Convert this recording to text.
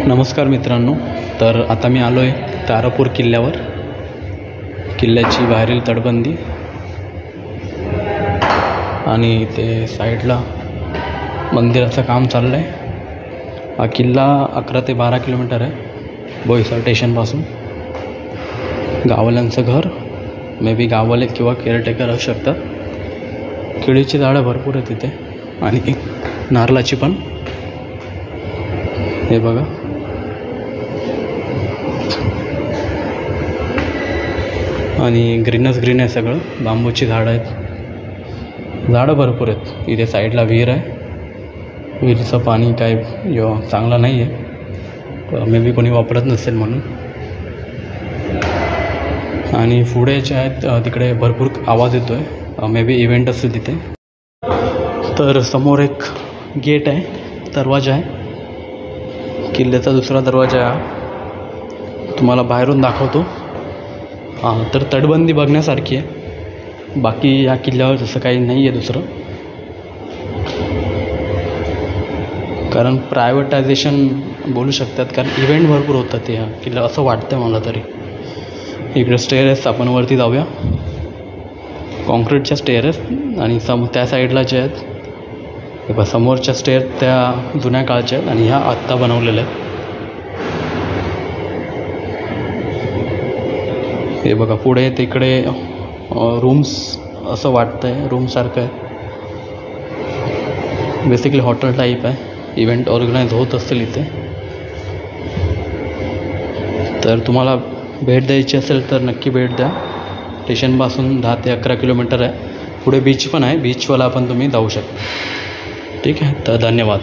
नमस्कार मित्रांनो, तर आता मी आलो आहे तारापूर किल्ल्यावर. किल्ल्याची बाहेरील तटबंदी आणि इथे साईडला मंदिराचं काम चाललं आहे. हा किल्ला 11 ते 12 किलोमीटर आहे बोईसर स्टेशनपासून. गाववाल्यांचं घर, मे बी गाववाले किंवा केअरटेकर असू शकतात. केळीची झाडं भरपूर आहेत तिथे आणि नारळाची पण. हे बघा, आणि ग्रीनच ग्रीन आहे सगळं. बांबूची झाडं आहेत, झाडं भरपूर आहेत. इथे साईडला विहीर आहे. विहिरीचं पाणी काय चांगलं नाही आहे, मे बी कोणी वापरत नसेल म्हणून. आणि पुढे जे आहेत तिकडे भरपूर आवाज येतो आहे, मे बी इव्हेंट असेल तिथे. तर समोर एक गेट आहे, दरवाजा आहे. किल्ल्याचा दुसरा दरवाजा आहे, तुम्हाला बाहेरून दाखवतो. तर तटबंदी बघण्यासारखी आहे. बाकी या किल्ल्यावर जसं काही नाही आहे दुसरं, कारण प्रायव्हेटायझेशन बोलू शकतात, कारण इव्हेंट भरपूर होतात या किल्ला, असं वाटतं मला तरी. इकडे स्टेअर्स, आपण वरती जाऊया. कॉन्क्रीटच्या स्टेअर्स आणि त्या साईडला जे आहेत हे समोरच्या स्टेअर त्या जुन्या काळच्या आहेत आणि ह्या आत्ता बनवलेल्या आहेत. हे बघा, पुढे तिकडे रूम्स असं वाटतं आहे, रूमसारखं आहे. बेसिकली हॉटेल टाईप आहे. इव्हेंट ऑर्गनाईज होत असतील इथे. तर तुम्हाला भेट द्यायची असेल तर नक्की भेट द्या. स्टेशनपासून 10 ते 11 किलोमीटर आहे. पुढे बीच पण आहे, बीचवाला पण तुम्ही जाऊ शकता. ठीक आहे, तर धन्यवाद.